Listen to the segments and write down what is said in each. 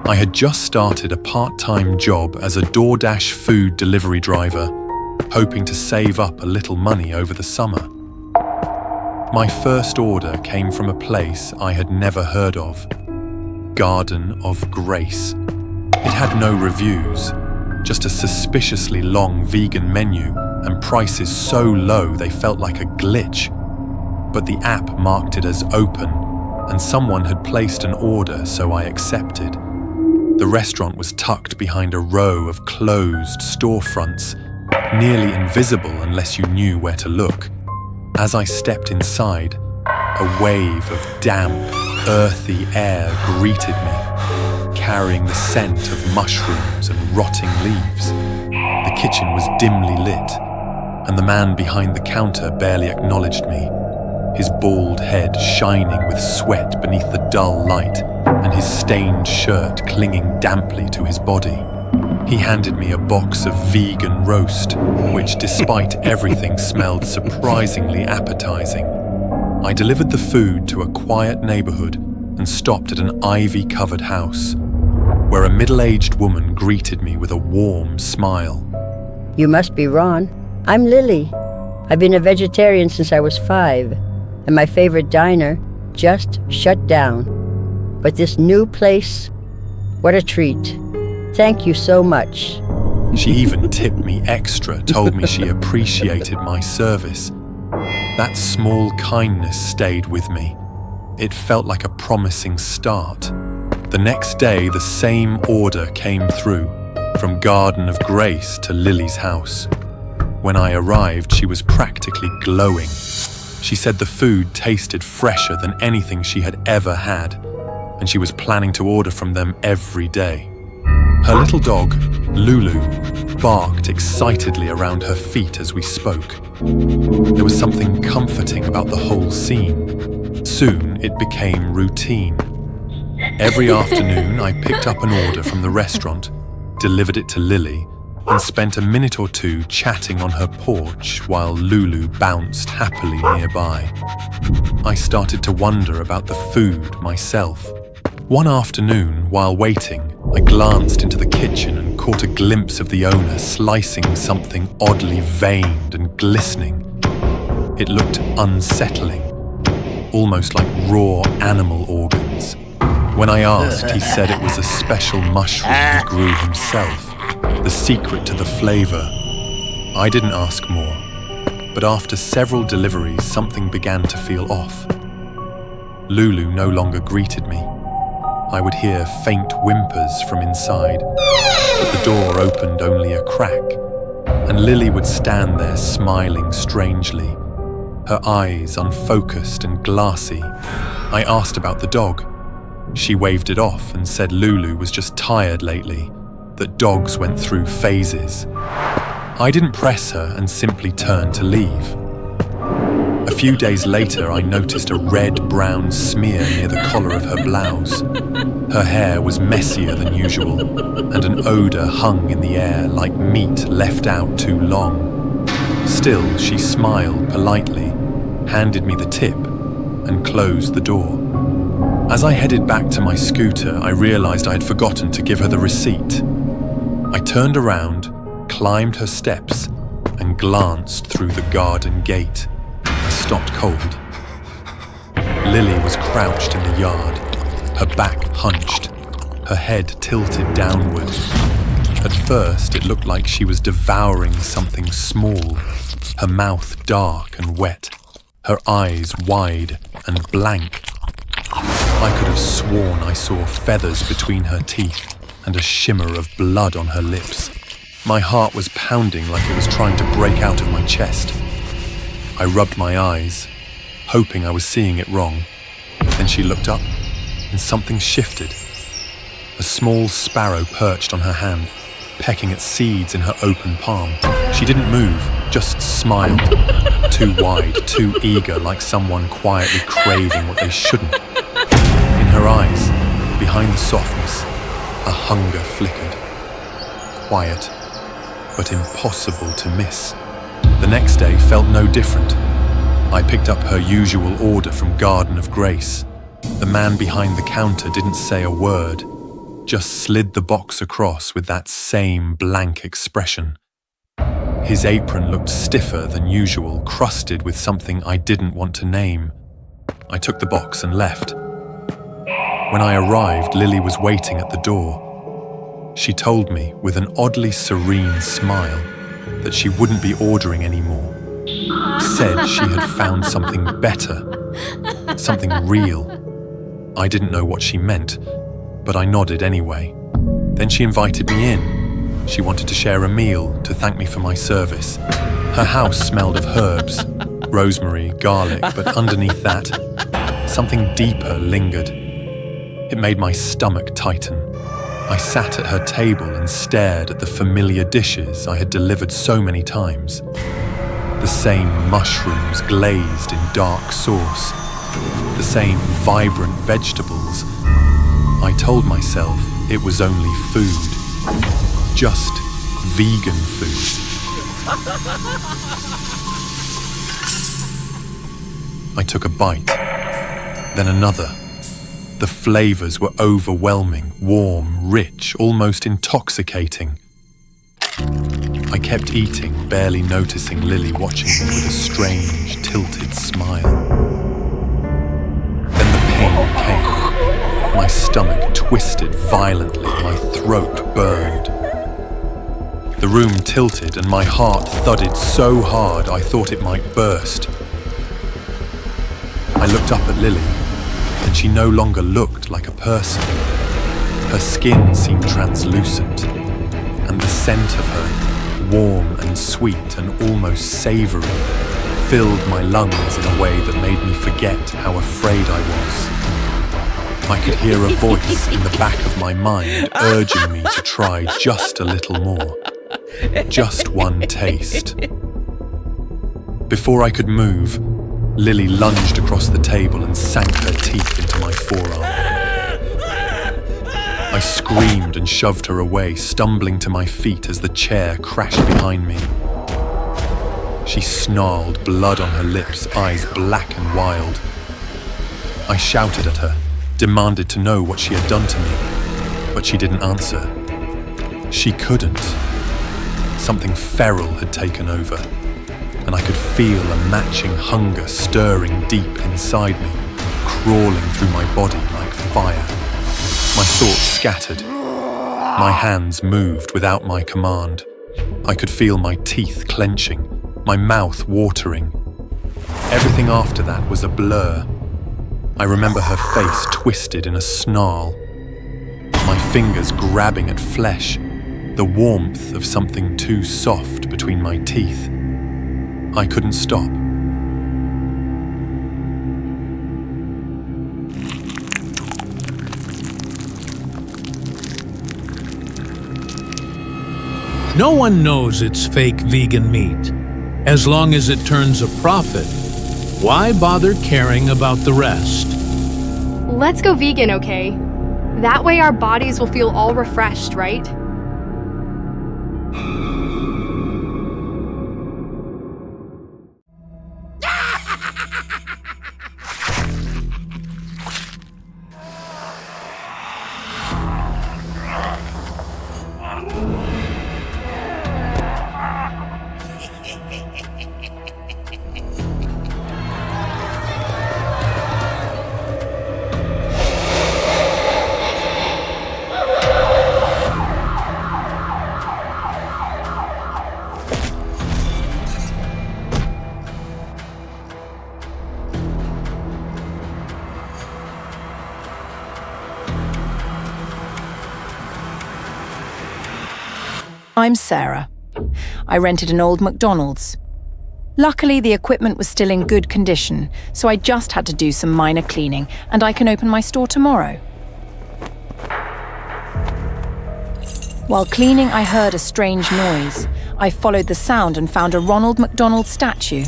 I had just started a part-time job as a DoorDash food delivery driver, hoping to save up a little money over the summer. My first order came from a place I had never heard of, Garden of Grace. It had no reviews, just a suspiciously long vegan menu and prices so low they felt like a glitch. But the app marked it as open, and someone had placed an order, so I accepted. The restaurant was tucked behind a row of closed storefronts, nearly invisible unless you knew where to look. As I stepped inside, a wave of damp, earthy air greeted me, carrying the scent of mushrooms and rotting leaves. The kitchen was dimly lit, and the man behind the counter barely acknowledged me, his bald head shining with sweat beneath the dull light and his stained shirt clinging damply to his body. He handed me a box of vegan roast, which despite everything smelled surprisingly appetizing. I delivered the food to a quiet neighborhood and stopped at an ivy-covered house, where a middle-aged woman greeted me with a warm smile. You must be Ron. I'm Lily. I've been a vegetarian since I was 5, and my favorite diner just shut down. But this new place, what a treat. Thank you so much. She even tipped me extra, told me she appreciated my service. That small kindness stayed with me. It felt like a promising start. The next day, the same order came through, from Garden of Grace to Lily's house. When I arrived, she was practically glowing. She said the food tasted fresher than anything she had ever had, and she was planning to order from them every day. Her little dog, Lulu, barked excitedly around her feet as we spoke. There was something comforting about the whole scene. Soon it became routine. Every afternoon I picked up an order from the restaurant, delivered it to Lily, and spent a minute or two chatting on her porch while Lulu bounced happily nearby. I started to wonder about the food myself. One afternoon, while waiting, I glanced into the kitchen and caught a glimpse of the owner slicing something oddly veined and glistening. It looked unsettling, almost like raw animal organs. When I asked, he said it was a special mushroom he grew himself, the secret to the flavor. I didn't ask more, but after several deliveries, something began to feel off. Lulu no longer greeted me. I would hear faint whimpers from inside, but the door opened only a crack, and Lily would stand there smiling strangely, her eyes unfocused and glassy. I asked about the dog. She waved it off and said Lulu was just tired lately, that dogs went through phases. I didn't press her and simply turned to leave. A few days later, I noticed a red-brown smear near the collar of her blouse. Her hair was messier than usual, and an odor hung in the air like meat left out too long. Still, she smiled politely, handed me the tip, and closed the door. As I headed back to my scooter, I realized I had forgotten to give her the receipt. I turned around, climbed her steps, and glanced through the garden gate. I stopped cold. Lily was crouched in the yard, her back hunched, her head tilted downward. At first, it looked like she was devouring something small, her mouth dark and wet, her eyes wide and blank. I could have sworn I saw feathers between her teeth and a shimmer of blood on her lips. My heart was pounding like it was trying to break out of my chest. I rubbed my eyes, hoping I was seeing it wrong. Then she looked up, and something shifted. A small sparrow perched on her hand, pecking at seeds in her open palm. She didn't move, just smiled, too wide, too eager, like someone quietly craving what they shouldn't. In her eyes, behind the softness, a hunger flickered. Quiet, but impossible to miss. The next day felt no different. I picked up her usual order from Garden of Grace. The man behind the counter didn't say a word, just slid the box across with that same blank expression. His apron looked stiffer than usual, crusted with something I didn't want to name. I took the box and left. When I arrived, Lily was waiting at the door. She told me, with an oddly serene smile, that she wouldn't be ordering anymore. Said she had found something better, something real. I didn't know what she meant, but I nodded anyway. Then she invited me in. She wanted to share a meal to thank me for my service. Her house smelled of herbs, rosemary, garlic, but underneath that, something deeper lingered. It made my stomach tighten. I sat at her table and stared at the familiar dishes I had delivered so many times. The same mushrooms glazed in dark sauce, the same vibrant vegetables. I told myself it was only food, just vegan food. I took a bite, then another. The flavors were overwhelming, warm, rich, almost intoxicating. I kept eating, barely noticing Lily watching me with a strange, tilted smile. Then the pain came. My stomach twisted violently, my throat burned. The room tilted and my heart thudded so hard I thought it might burst. I looked up at Lily, and she no longer looked like a person. Her skin seemed translucent, and the scent of her, warm and sweet and almost savory, filled my lungs in a way that made me forget how afraid I was. I could hear a voice in the back of my mind urging me to try just a little more. Just one taste. Before I could move, Lily lunged across the table and sank her teeth into my forearm. I screamed and shoved her away, stumbling to my feet as the chair crashed behind me. She snarled, blood on her lips, eyes black and wild. I shouted at her, demanded to know what she had done to me, but she didn't answer. She couldn't. Something feral had taken over, and I could feel a matching hunger stirring deep inside me, crawling through my body like fire. My thoughts scattered. My hands moved without my command. I could feel my teeth clenching, my mouth watering. Everything after that was a blur. I remember her face twisted in a snarl, my fingers grabbing at flesh, the warmth of something too soft between my teeth. I couldn't stop. No one knows it's fake vegan meat. As long as it turns a profit, why bother caring about the rest? Let's go vegan, okay? That way our bodies will feel all refreshed, right? I'm Sarah. I rented an old McDonald's. Luckily, the equipment was still in good condition, so I just had to do some minor cleaning, and I can open my store tomorrow. While cleaning, I heard a strange noise. I followed the sound and found a Ronald McDonald statue.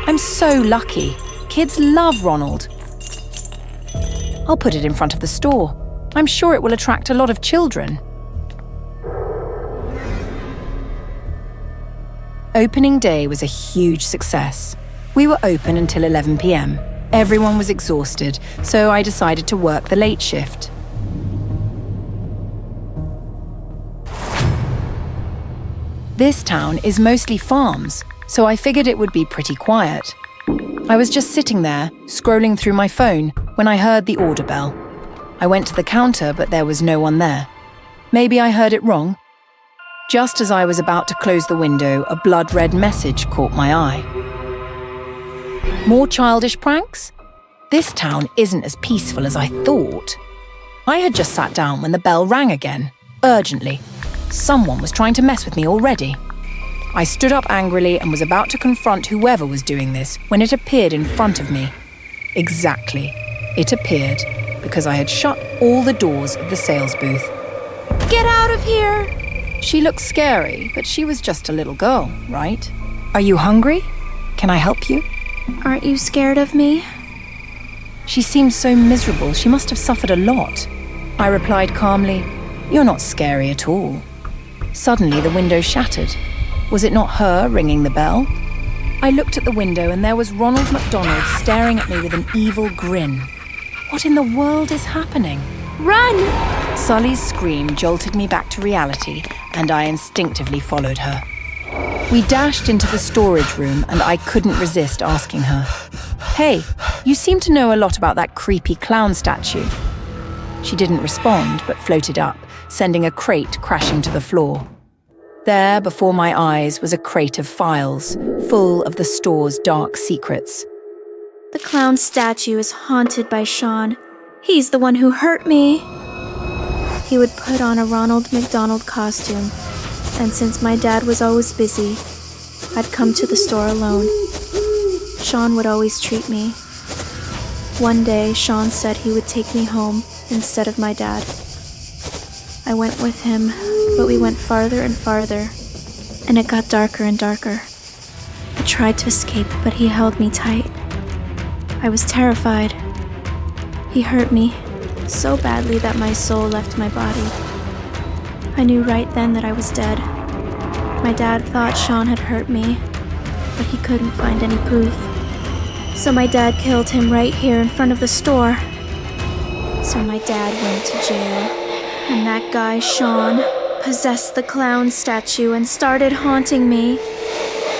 I'm so lucky. Kids love Ronald. I'll put it in front of the store. I'm sure it will attract a lot of children. Opening day was a huge success. We were open until 11 p.m. Everyone was exhausted, so I decided to work the late shift. This town is mostly farms, so I figured it would be pretty quiet. I was just sitting there, scrolling through my phone, when I heard the order bell. I went to the counter, but there was no one there. Maybe I heard it wrong. Just as I was about to close the window, a blood-red message caught my eye. More childish pranks? This town isn't as peaceful as I thought. I had just sat down when the bell rang again, urgently. Someone was trying to mess with me already. I stood up angrily and was about to confront whoever was doing this when it appeared in front of me. Exactly. It appeared because I had shut all the doors of the sales booth. "Get out of here!" She looked scary, but she was just a little girl, right? "Are you hungry? Can I help you?" Aren't you scared of me? She seemed so miserable. She must have suffered a lot. I replied calmly, "You're not scary at all." Suddenly, the window shattered. Was it not her ringing the bell? I looked at the window and there was Ronald McDonald staring at me with an evil grin. What in the world is happening? Run! Sully's scream jolted me back to reality, and I instinctively followed her. We dashed into the storage room, and I couldn't resist asking her, "Hey, you seem to know a lot about that creepy clown statue." She didn't respond, but floated up, sending a crate crashing to the floor. There, before my eyes, was a crate of files, full of the store's dark secrets. The clown statue is haunted by Sean. He's the one who hurt me. He would put on a Ronald McDonald costume, and since my dad was always busy, I'd come to the store alone. Sean would always treat me. One day, Sean said he would take me home instead of my dad. I went with him, but we went farther and farther, and it got darker and darker. I tried to escape, but he held me tight. I was terrified. He hurt me so badly that my soul left my body. I knew right then that I was dead. My dad thought Sean had hurt me, but he couldn't find any proof. So my dad killed him right here in front of the store. So my dad went to jail, and that guy, Sean, possessed the clown statue and started haunting me.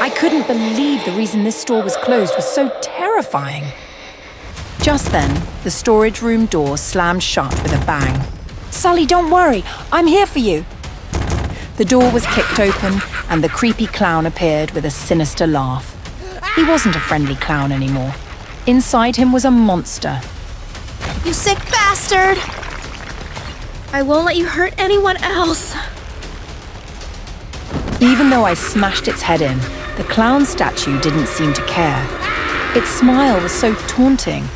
I couldn't believe the reason this store was closed was so terrifying. Just then, the storage room door slammed shut with a bang. "Sully, don't worry, I'm here for you." The door was kicked open, and the creepy clown appeared with a sinister laugh. He wasn't a friendly clown anymore. Inside him was a monster. You sick bastard! I won't let you hurt anyone else. Even though I smashed its head in, the clown statue didn't seem to care. Its smile was so taunting.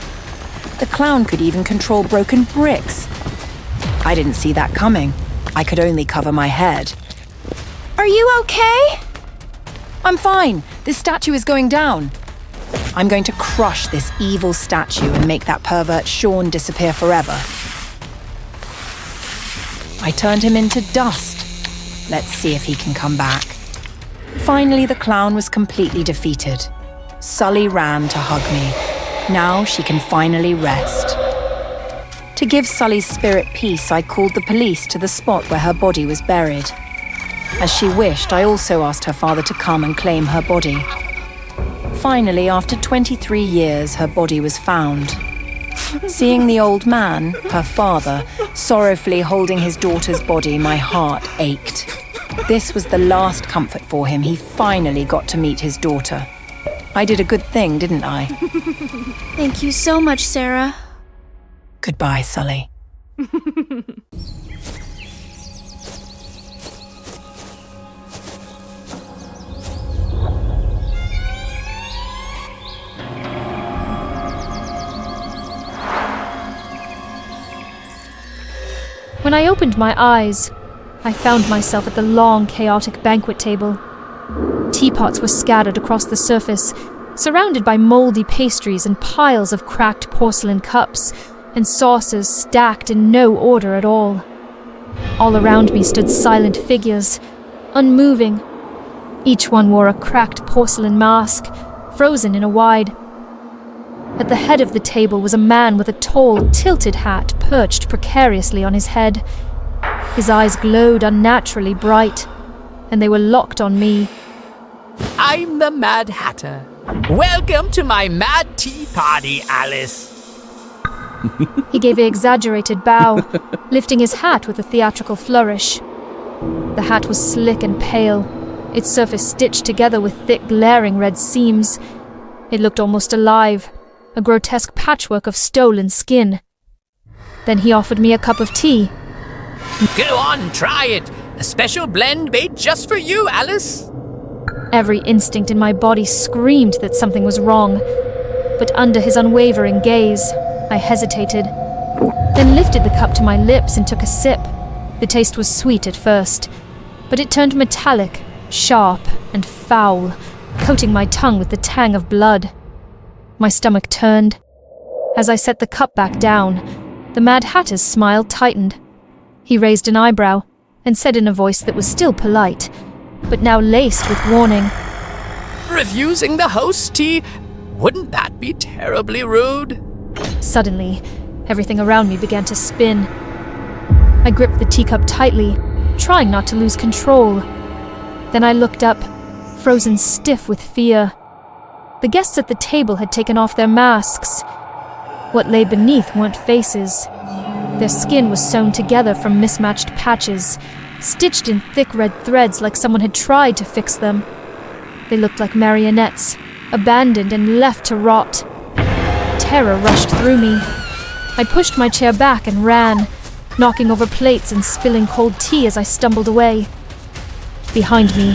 The clown could even control broken bricks. I didn't see that coming. I could only cover my head. Are you okay? "I'm fine. This statue is going down. I'm going to crush this evil statue and make that pervert Sean disappear forever." I turned him into dust. Let's see if he can come back. Finally, the clown was completely defeated. Sully ran to hug me. Now she can finally rest. To give Sully's spirit peace, I called the police to the spot where her body was buried. As she wished, I also asked her father to come and claim her body. Finally, after 23 years, her body was found. Seeing the old man, her father, sorrowfully holding his daughter's body, my heart ached. This was the last comfort for him. He finally got to meet his daughter. I did a good thing, didn't I? Thank you so much, Sarah. Goodbye, Sully. When I opened my eyes, I found myself at the long, chaotic banquet table. Teapots were scattered across the surface, surrounded by moldy pastries and piles of cracked porcelain cups, and saucers stacked in no order at all. All around me stood silent figures, unmoving. Each one wore a cracked porcelain mask, frozen in a wide. At the head of the table was a man with a tall, tilted hat perched precariously on his head. His eyes glowed unnaturally bright. and they were locked on me. I'm the Mad Hatter. Welcome to my Mad Tea Party, Alice. He gave an exaggerated bow, lifting his hat with a theatrical flourish. The hat was slick and pale, its surface stitched together with thick, glaring red seams. It looked almost alive, a grotesque patchwork of stolen skin. Then he offered me a cup of tea. Go on, try it. A special blend made just for you, Alice. Every instinct in my body screamed that something was wrong, but under his unwavering gaze, I hesitated, then lifted the cup to my lips and took a sip. The taste was sweet at first, but it turned metallic, sharp, and foul, coating my tongue with the tang of blood. My stomach turned. As I set the cup back down, the Mad Hatter's smile tightened. He raised an eyebrow and said in a voice that was still polite, but now laced with warning. Refusing the host tea? Wouldn't that be terribly rude? Suddenly, everything around me began to spin. I gripped the teacup tightly, trying not to lose control. Then I looked up, frozen stiff with fear. The guests at the table had taken off their masks. What lay beneath weren't faces. Their skin was sewn together from mismatched patches, stitched in thick red threads like someone had tried to fix them. They looked like marionettes, abandoned and left to rot. Terror rushed through me. I pushed my chair back and ran, knocking over plates and spilling cold tea as I stumbled away. Behind me,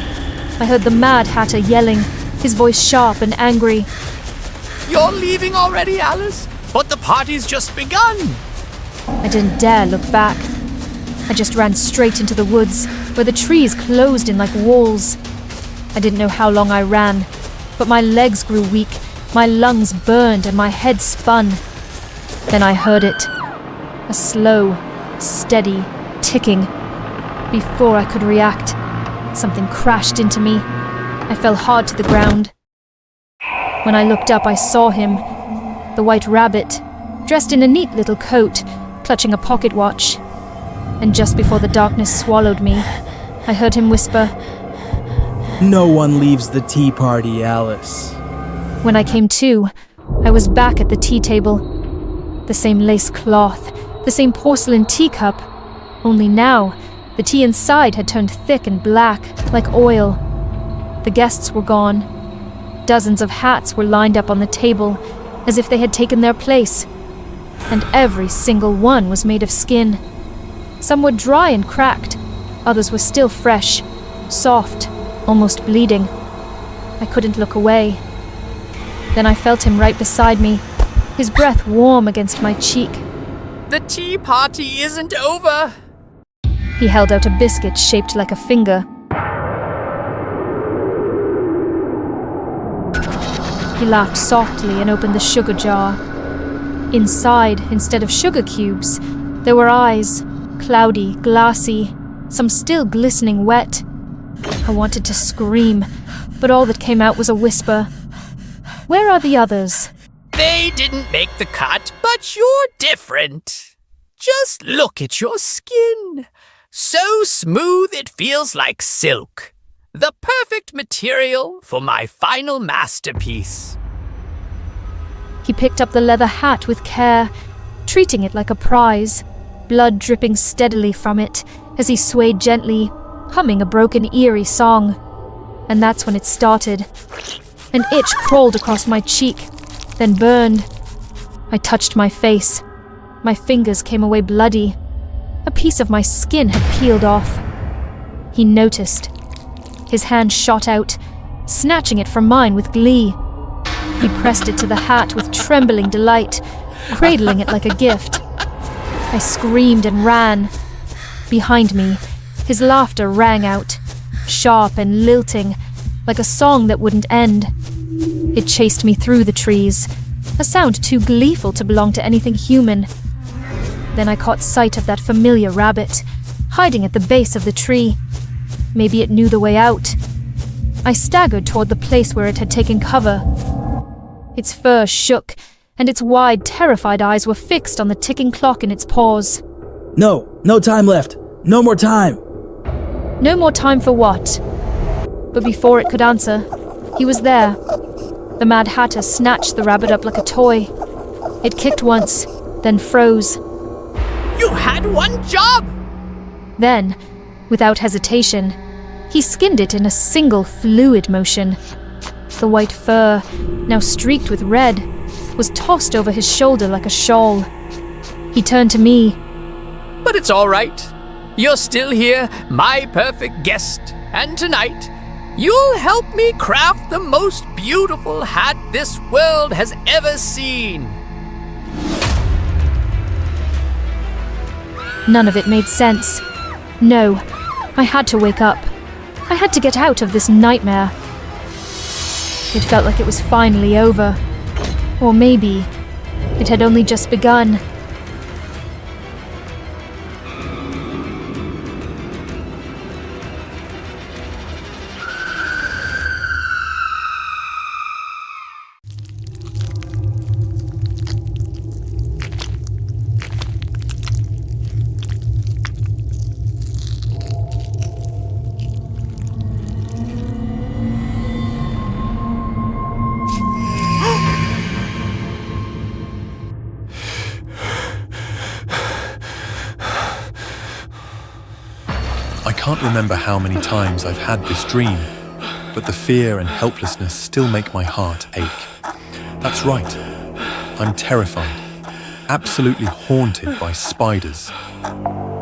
I heard the Mad Hatter yelling, his voice sharp and angry. You're leaving already, Alice? But the party's just begun. I didn't dare look back. I just ran straight into the woods, where the trees closed in like walls. I didn't know how long I ran, but my legs grew weak, my lungs burned, and my head spun. Then I heard it. A slow, steady ticking. Before I could react, something crashed into me. I fell hard to the ground. When I looked up, I saw him, the White Rabbit, dressed in a neat little coat, clutching a pocket watch. And just before the darkness swallowed me, I heard him whisper, "No one leaves the tea party, Alice." When I came to, I was back at the tea table. The same lace cloth, the same porcelain teacup, only now the tea inside had turned thick and black, like oil. The guests were gone. Dozens of hats were lined up on the table, as if they had taken their place, and every single one was made of skin. Some were dry and cracked, others were still fresh, soft, almost bleeding. I couldn't look away. Then I felt him right beside me, his breath warm against my cheek. The tea party isn't over. He held out a biscuit shaped like a finger. He laughed softly and opened the sugar jar. Inside, instead of sugar cubes, there were eyes, cloudy, glassy, some still glistening wet. I wanted to scream, but all that came out was a whisper. Where are the others? They didn't make the cut, but you're different. Just look at your skin. So smooth it feels like silk. The perfect material for my final masterpiece. He picked up the leather hat with care, treating it like a prize, blood dripping steadily from it as he swayed gently, humming a broken, eerie song. And that's when it started. An itch crawled across my cheek, then burned. I touched my face. My fingers came away bloody. A piece of my skin had peeled off. He noticed. His hand shot out, snatching it from mine with glee. He pressed it to the hat with trembling delight, cradling it like a gift. I screamed and ran. Behind me, his laughter rang out, sharp and lilting, like a song that wouldn't end. It chased me through the trees, a sound too gleeful to belong to anything human. Then I caught sight of that familiar rabbit, hiding at the base of the tree. Maybe it knew the way out. I staggered toward the place where it had taken cover. Its fur shook, and its wide, terrified eyes were fixed on the ticking clock in its paws. No time left. No more time. No more time for what? But before it could answer, he was there. The Mad Hatter snatched the rabbit up like a toy. It kicked once, then froze. You had one job! Then, without hesitation, he skinned it in a single fluid motion. The white fur, now streaked with red, was tossed over his shoulder like a shawl. He turned to me. But it's all right. You're still here, my perfect guest, and tonight, you'll help me craft the most beautiful hat this world has ever seen. None of it made sense. No, I had to wake up. I had to get out of this nightmare. It felt like it was finally over. Or maybe it had only just begun. I can't remember how many times I've had this dream, but the fear and helplessness still make my heart ache. That's right. I'm terrified, absolutely haunted by spiders.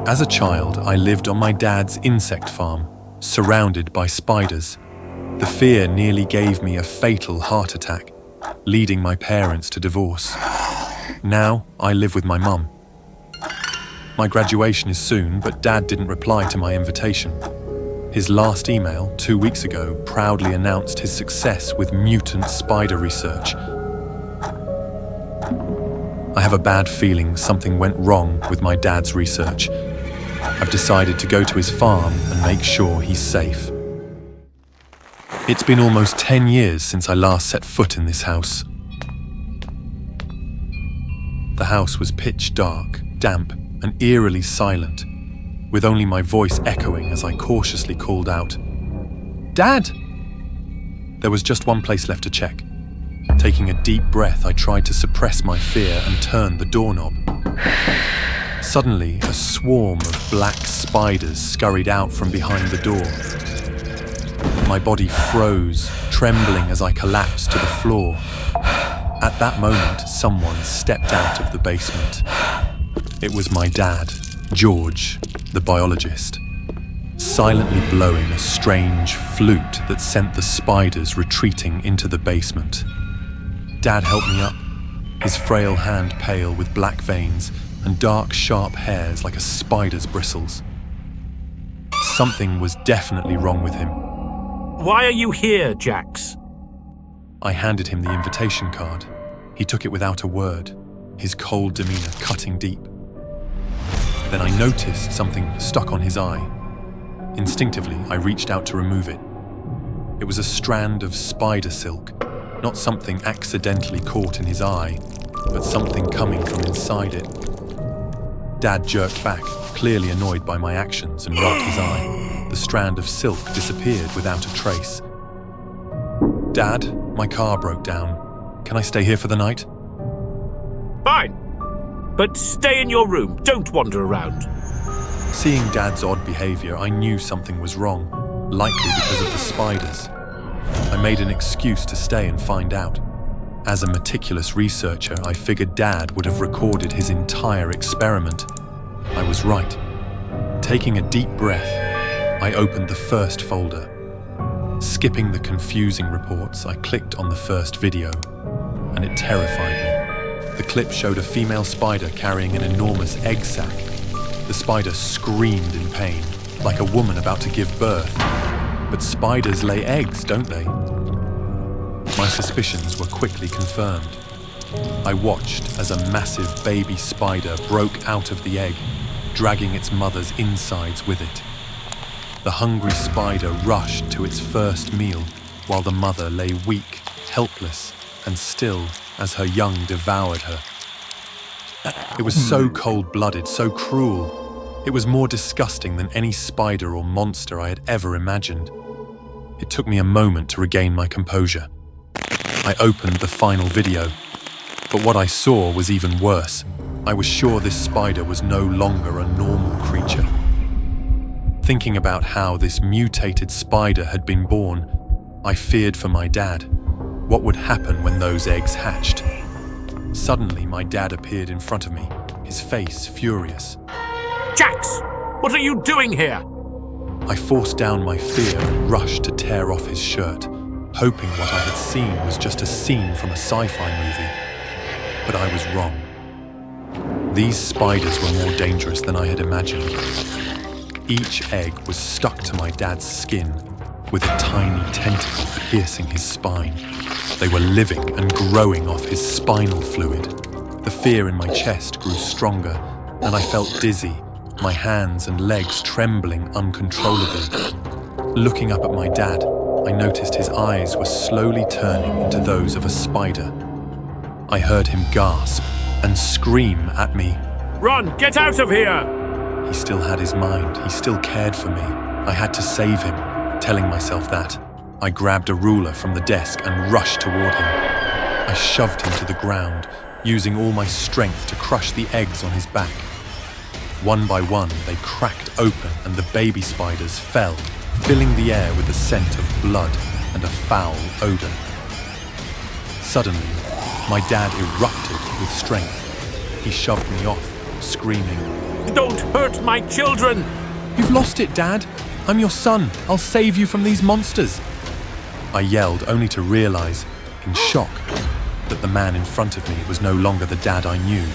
As a child, I lived on my dad's insect farm, surrounded by spiders. The fear nearly gave me a fatal heart attack, leading my parents to divorce. Now, I live with my mum. My graduation is soon, but Dad didn't reply to my invitation. His last email, 2 weeks ago, proudly announced his success with mutant spider research. I have a bad feeling something went wrong with my dad's research. I've decided to go to his farm and make sure he's safe. It's been almost 10 years since I last set foot in this house. The house was pitch dark, damp, and eerily silent, with only my voice echoing as I cautiously called out, "Dad!" There was just one place left to check. Taking a deep breath, I tried to suppress my fear and turn the doorknob. Suddenly, a swarm of black spiders scurried out from behind the door. My body froze, trembling as I collapsed to the floor. At that moment, someone stepped out of the basement. It was my dad, George, the biologist, silently blowing a strange flute that sent the spiders retreating into the basement. Dad helped me up, his frail hand pale with black veins and dark, sharp hairs like a spider's bristles. Something was definitely wrong with him. Why are you here, Jax? I handed him the invitation card. He took it without a word, his cold demeanor cutting deep. Then I noticed something stuck on his eye. Instinctively, I reached out to remove it. It was a strand of spider silk, not something accidentally caught in his eye, but something coming from inside it. Dad jerked back, clearly annoyed by my actions, and rubbed his eye. The strand of silk disappeared without a trace. "Dad, my car broke down. Can I stay here for the night?" Fine. But stay in your room, don't wander around. Seeing Dad's odd behavior, I knew something was wrong, likely because of the spiders. I made an excuse to stay and find out. As a meticulous researcher, I figured Dad would have recorded his entire experiment. I was right. Taking a deep breath, I opened the first folder. Skipping the confusing reports, I clicked on the first video, and it terrified me. The clip showed a female spider carrying an enormous egg sac. The spider screamed in pain, like a woman about to give birth. But spiders lay eggs, don't they? My suspicions were quickly confirmed. I watched as a massive baby spider broke out of the egg, dragging its mother's insides with it. The hungry spider rushed to its first meal, while the mother lay weak, helpless, and still as her young devoured her. It was so cold-blooded, so cruel. It was more disgusting than any spider or monster I had ever imagined. It took me a moment to regain my composure. I opened the final video, but what I saw was even worse. I was sure this spider was no longer a normal creature. Thinking about how this mutated spider had been born, I feared for my dad. What would happen when those eggs hatched? Suddenly, my dad appeared in front of me, his face furious. Jax, what are you doing here? I forced down my fear and rushed to tear off his shirt, hoping what I had seen was just a scene from a sci-fi movie. But I was wrong. These spiders were more dangerous than I had imagined. Each egg was stuck to my dad's skin, with a tiny tentacle piercing his spine. They were living and growing off his spinal fluid. The fear in my chest grew stronger, and I felt dizzy, my hands and legs trembling uncontrollably. Looking up at my dad, I noticed his eyes were slowly turning into those of a spider. I heard him gasp and scream at me. Run, get out of here! He still had his mind, he still cared for me. I had to save him, telling myself that. I grabbed a ruler from the desk and rushed toward him. I shoved him to the ground, using all my strength to crush the eggs on his back. One by one, they cracked open and the baby spiders fell, filling the air with the scent of blood and a foul odor. Suddenly, my dad erupted with strength. He shoved me off, screaming, Don't hurt my children! "You've lost it, Dad! I'm your son! I'll save you from these monsters!" I yelled, only to realize, in shock, that the man in front of me was no longer the dad I knew.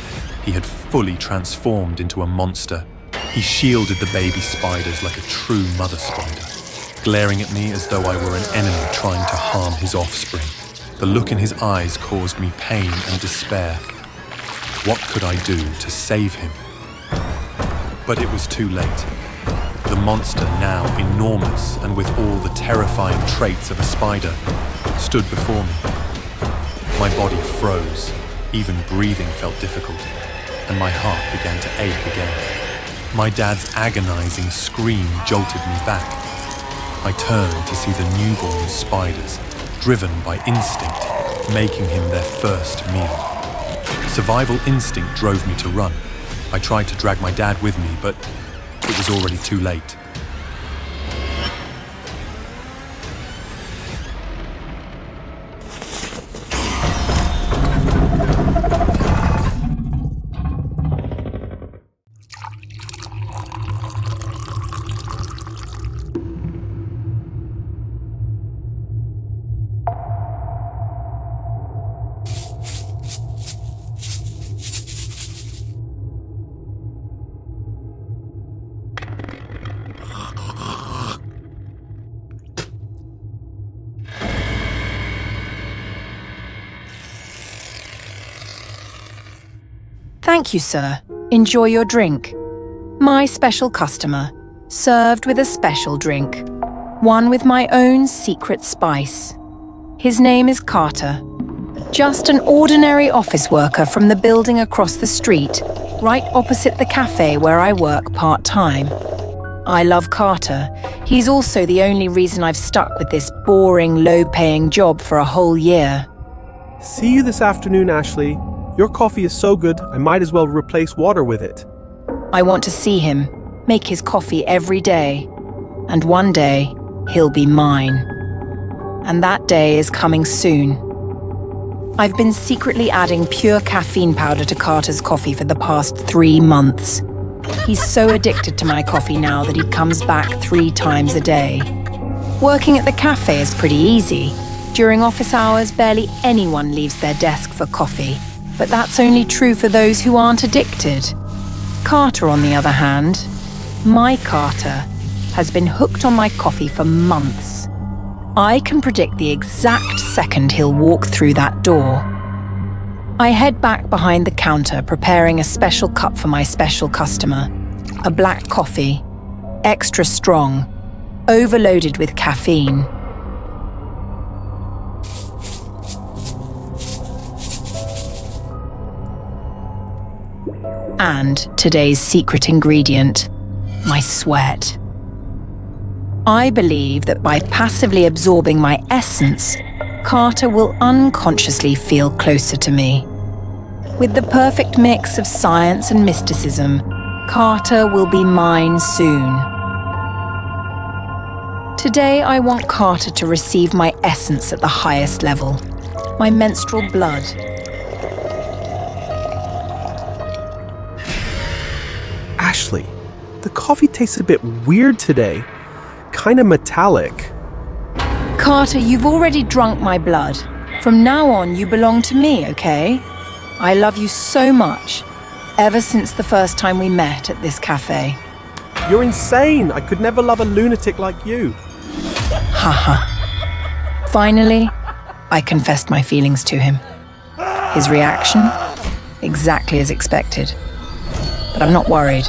He had fully transformed into a monster. He shielded the baby spiders like a true mother spider, glaring at me as though I were an enemy trying to harm his offspring. The look in his eyes caused me pain and despair. What could I do to save him? But it was too late. The monster, now enormous and with all the terrifying traits of a spider, stood before me. My body froze, even breathing felt difficult, and my heart began to ache again. My dad's agonizing scream jolted me back. I turned to see the newborn spiders, driven by instinct, making him their first meal. Survival instinct drove me to run. I tried to drag my dad with me, but it was already too late. Thank you, sir. Enjoy your drink. My special customer, served with a special drink. One with my own secret spice. His name is Carter. Just an ordinary office worker from the building across the street, right opposite the cafe where I work part-time. I love Carter. He's also the only reason I've stuck with this boring, low-paying job for a whole year. See you this afternoon, Ashley. Your coffee is so good, I might as well replace water with it. I want to see him, make his coffee every day. And one day, he'll be mine. And that day is coming soon. I've been secretly adding pure caffeine powder to Carter's coffee for the past 3 months. He's so addicted to my coffee now that he comes back 3 times a day. Working at the cafe is pretty easy. During office hours, barely anyone leaves their desk for coffee. But that's only true for those who aren't addicted. Carter, on the other hand, my Carter, has been hooked on my coffee for months. I can predict the exact second he'll walk through that door. I head back behind the counter, preparing a special cup for my special customer. A black coffee, extra strong, overloaded with caffeine. And today's secret ingredient, my sweat. I believe that by passively absorbing my essence, Carter will unconsciously feel closer to me. With the perfect mix of science and mysticism, Carter will be mine soon. Today, I want Carter to receive my essence at the highest level, my menstrual blood. Ashley, the coffee tastes a bit weird today. Kinda metallic. Carter, you've already drunk my blood. From now on, you belong to me, okay? I love you so much, ever since the first time we met at this cafe. You're insane. I could never love a lunatic like you. Haha. Finally, I confessed my feelings to him. His reaction? Exactly as expected. But I'm not worried.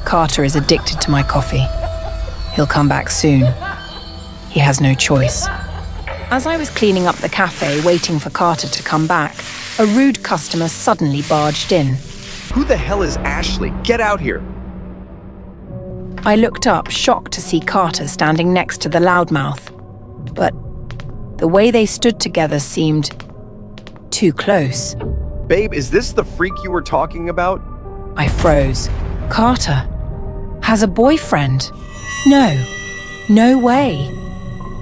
Carter is addicted to my coffee. He'll come back soon. He has no choice. As I was cleaning up the cafe, waiting for Carter to come back, a rude customer suddenly barged in. Who the hell is Ashley? Get out here! I looked up, shocked to see Carter standing next to the loudmouth. But the way they stood together seemed too close. Babe, is this the freak you were talking about? I froze. Carter has a boyfriend? No way.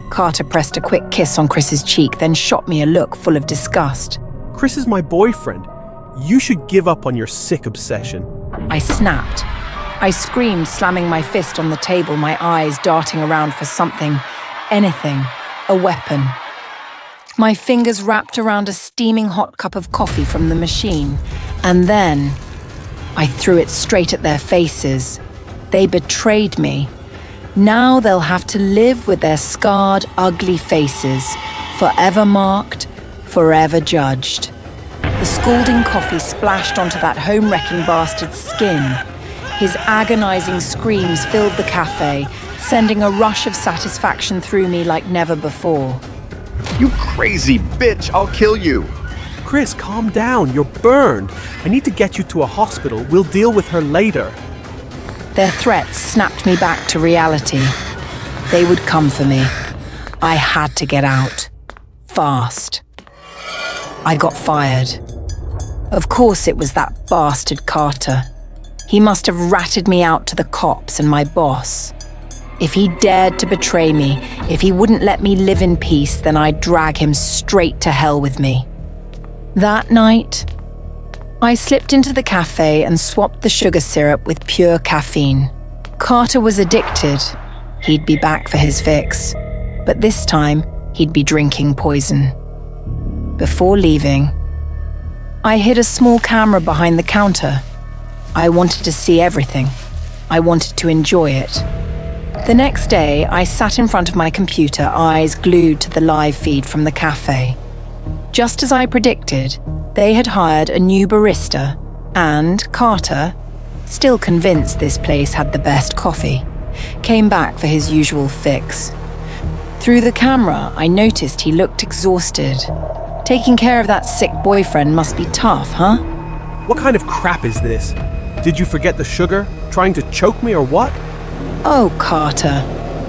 Carter pressed a quick kiss on Chris's cheek, then shot me a look full of disgust. Chris is my boyfriend. You should give up on your sick obsession. I snapped. I screamed, slamming my fist on the table, my eyes darting around for something, anything, a weapon. My fingers wrapped around a steaming hot cup of coffee from the machine, and then I threw it straight at their faces. They betrayed me. Now they'll have to live with their scarred, ugly faces, forever marked, forever judged. The scalding coffee splashed onto that home-wrecking bastard's skin. His agonizing screams filled the cafe, sending a rush of satisfaction through me like never before. You crazy bitch, I'll kill you! Chris, calm down. You're burned. I need to get you to a hospital. We'll deal with her later. Their threats snapped me back to reality. They would come for me. I had to get out. Fast. I got fired. Of course it was that bastard Carter. He must have ratted me out to the cops and my boss. If he dared to betray me, if he wouldn't let me live in peace, then I'd drag him straight to hell with me. That night, I slipped into the cafe and swapped the sugar syrup with pure caffeine. Carter was addicted. He'd be back for his fix. But this time, he'd be drinking poison. Before leaving, I hid a small camera behind the counter. I wanted to see everything. I wanted to enjoy it. The next day, I sat in front of my computer, eyes glued to the live feed from the cafe. Just as I predicted, they had hired a new barista, and Carter, still convinced this place had the best coffee, came back for his usual fix. Through the camera, I noticed he looked exhausted. Taking care of that sick boyfriend must be tough, huh? What kind of crap is this? Did you forget the sugar? Trying to choke me or what? Oh, Carter,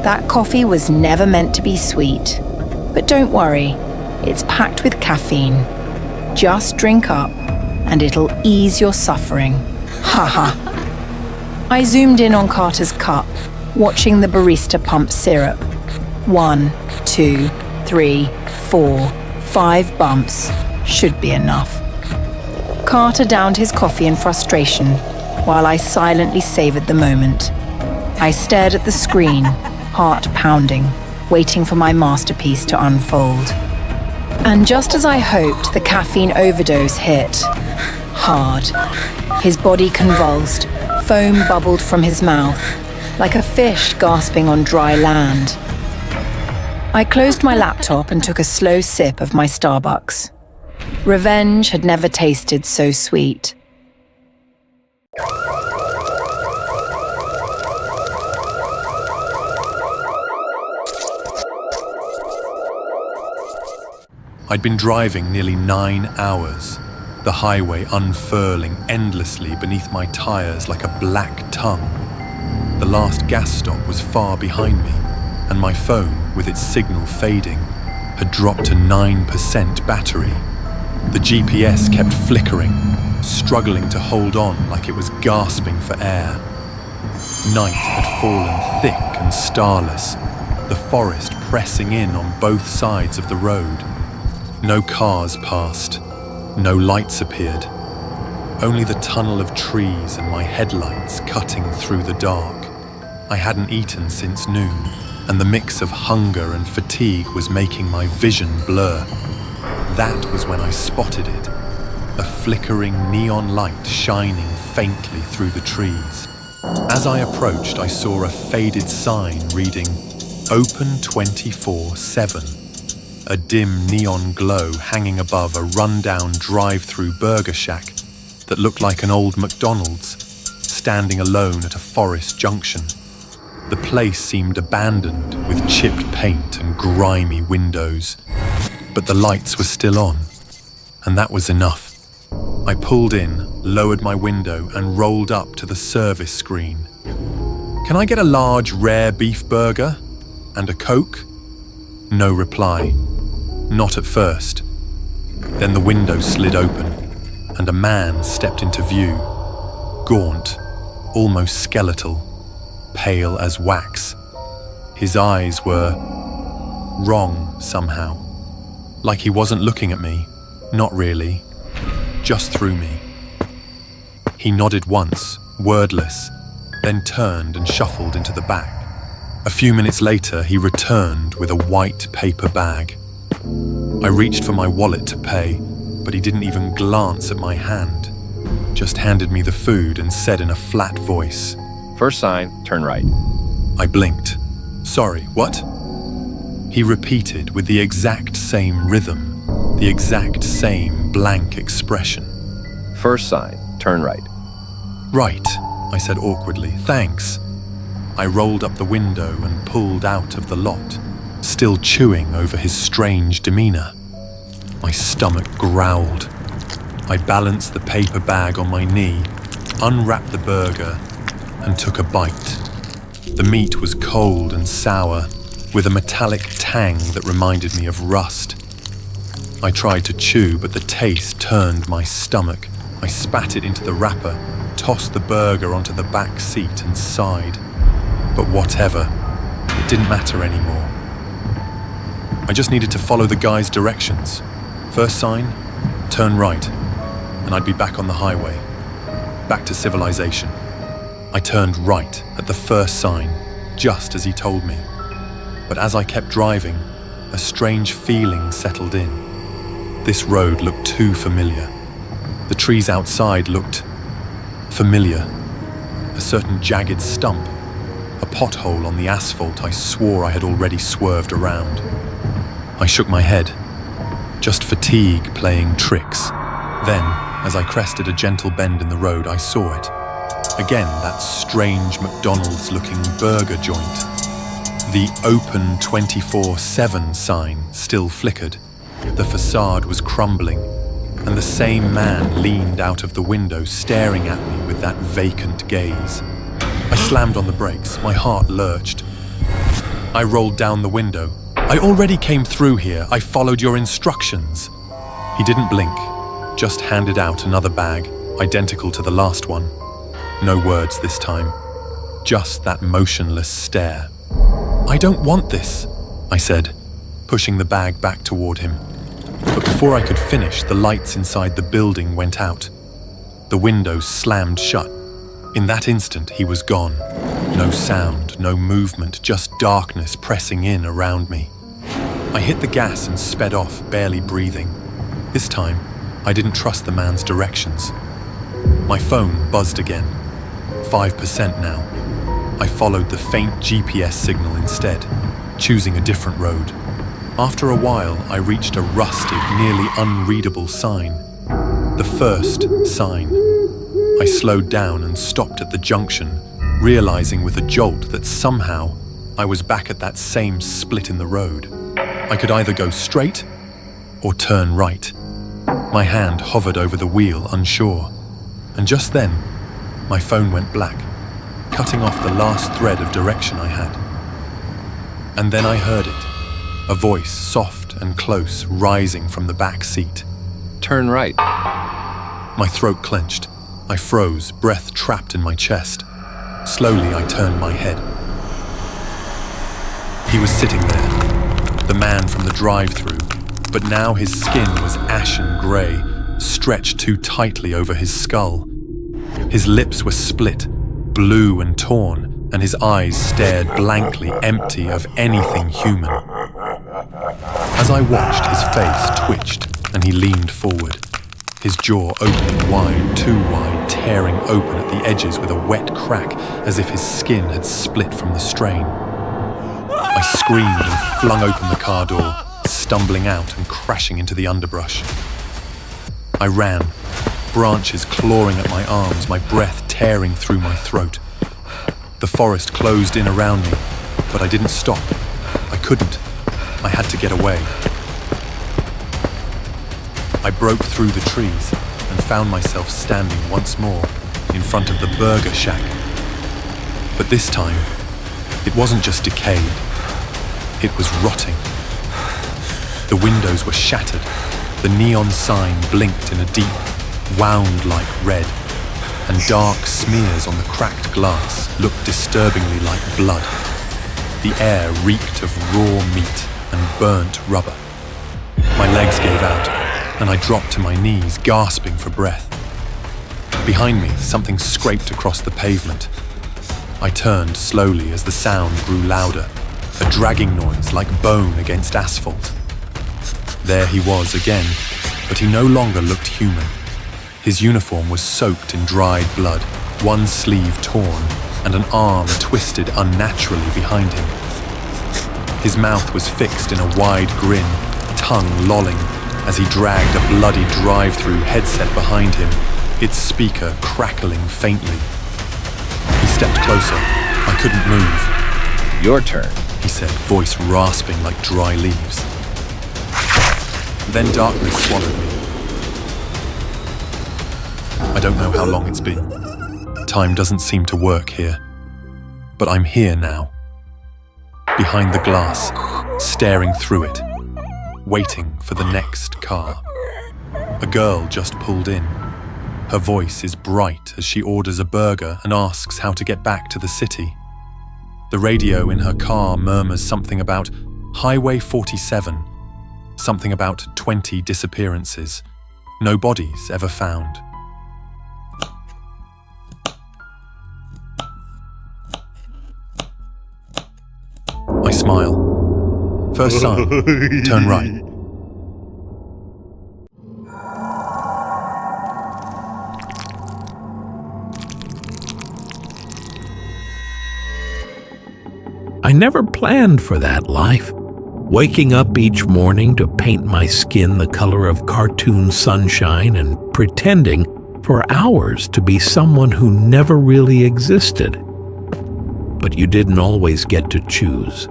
that coffee was never meant to be sweet. But don't worry, it's packed with caffeine. Just drink up, and it'll ease your suffering. Haha. I zoomed in on Carter's cup, watching the barista pump syrup. 1, 2, 3, 4, 5 bumps should be enough. Carter downed his coffee in frustration, while I silently savored the moment. I stared at the screen, heart pounding, waiting for my masterpiece to unfold. And just as I hoped, the caffeine overdose hit. Hard. His body convulsed, foam bubbled from his mouth, like a fish gasping on dry land. I closed my laptop and took a slow sip of my Starbucks. Revenge had never tasted so sweet. I'd been driving nearly 9 hours, the highway unfurling endlessly beneath my tires like a black tongue. The last gas stop was far behind me, and my phone, with its signal fading, had dropped to 9% battery. The GPS kept flickering, struggling to hold on like it was gasping for air. Night had fallen thick and starless, the forest pressing in on both sides of the road. No cars passed, no lights appeared, only the tunnel of trees and my headlights cutting through the dark. I hadn't eaten since noon, and the mix of hunger and fatigue was making my vision blur. That was when I spotted it, a flickering neon light shining faintly through the trees. As I approached, I saw a faded sign reading, "Open 24/7. A dim neon glow hanging above a rundown drive-through burger shack that looked like an old McDonald's, standing alone at a forest junction. The place seemed abandoned, with chipped paint and grimy windows. But the lights were still on, and that was enough. I pulled in, lowered my window, and rolled up to the service screen. "Can I get a large rare beef burger? And a Coke?" No reply. Not at first. Then the window slid open, and a man stepped into view. Gaunt, almost skeletal, pale as wax. His eyes were wrong somehow. Like he wasn't looking at me. Not really. Just through me. He nodded once, wordless, then turned and shuffled into the back. A few minutes later, he returned with a white paper bag. I reached for my wallet to pay, but he didn't even glance at my hand. Just handed me the food and said in a flat voice, "First sign, turn right." I blinked. "Sorry, what?" He repeated with the exact same rhythm, the exact same blank expression. "First sign, turn right." "Right," I said awkwardly, "thanks." I rolled up the window and pulled out of the lot, still chewing over his strange demeanor. My stomach growled. I balanced the paper bag on my knee, unwrapped the burger, and took a bite. The meat was cold and sour, with a metallic tang that reminded me of rust. I tried to chew, but the taste turned my stomach. I spat it into the wrapper, tossed the burger onto the back seat, and sighed. But whatever, it didn't matter anymore. I just needed to follow the guy's directions. First sign, turn right, and I'd be back on the highway, back to civilization. I turned right at the first sign, just as he told me. But as I kept driving, a strange feeling settled in. This road looked too familiar. The trees outside looked familiar. A certain jagged stump, a pothole on the asphalt I swore I had already swerved around. I shook my head. Just fatigue playing tricks. Then, as I crested a gentle bend in the road, I saw it. Again, that strange McDonald's-looking burger joint. The "Open 24/7 sign still flickered. The facade was crumbling, and the same man leaned out of the window staring at me with that vacant gaze. I slammed on the brakes, my heart lurched. I rolled down the window. "I already came through here, I followed your instructions." He didn't blink, just handed out another bag, identical to the last one. No words this time, just that motionless stare. "I don't want this," I said, pushing the bag back toward him. But before I could finish, the lights inside the building went out. The windows slammed shut. In that instant, he was gone. No sound, no movement, just darkness pressing in around me. I hit the gas and sped off, barely breathing. This time, I didn't trust the man's directions. My phone buzzed again. 5% now. I followed the faint GPS signal instead, choosing a different road. After a while, I reached a rusted, nearly unreadable sign. The first sign. I slowed down and stopped at the junction, realizing with a jolt that somehow I was back at that same split in the road. I could either go straight or turn right. My hand hovered over the wheel, unsure. And just then, my phone went black. cutting off the last thread of direction I had. And then I heard it, a voice, soft and close, rising from the back seat. Turn right. My throat clenched. I froze, breath trapped in my chest. Slowly, I turned my head. He was sitting there, the man from the drive-thru, but now his skin was ashen grey, stretched too tightly over his skull. His lips were split, blue and torn, and his eyes stared blankly empty of anything human. As I watched, his face twitched, and he leaned forward, his jaw opening wide, too wide, tearing open at the edges with a wet crack as if his skin had split from the strain. I screamed and flung open the car door, stumbling out and crashing into the underbrush. I ran, branches clawing at my arms, my breath tearing through my throat. The forest closed in around me, but I didn't stop. I couldn't. I had to get away. I broke through the trees and found myself standing once more in front of the burger shack. But this time, it wasn't just decayed. It was rotting. The windows were shattered. The neon sign blinked in a deep, wound-like red, and dark smears on the cracked glass looked disturbingly like blood. The air reeked of raw meat and burnt rubber. My legs gave out, and I dropped to my knees, gasping for breath. Behind me, something scraped across the pavement. I turned slowly as the sound grew louder, a dragging noise like bone against asphalt. There he was again, but he no longer looked human. His uniform was soaked in dried blood, one sleeve torn, and an arm twisted unnaturally behind him. His mouth was fixed in a wide grin, tongue lolling, as he dragged a bloody drive-thru headset behind him, its speaker crackling faintly. He stepped closer. I couldn't move. Your turn, he said, voice rasping like dry leaves. Then darkness swallowed me. I don't know how long it's been. Time doesn't seem to work here. But I'm here now. Behind the glass, staring through it, waiting for the next car. A girl just pulled in. Her voice is bright as she orders a burger and asks how to get back to the city. The radio in her car murmurs something about Highway 47, something about 20 disappearances, no bodies ever found. I smile. First sign, turn right. I never planned for that life. Waking up each morning to paint my skin the color of cartoon sunshine and pretending for hours to be someone who never really existed. But you didn't always get to choose.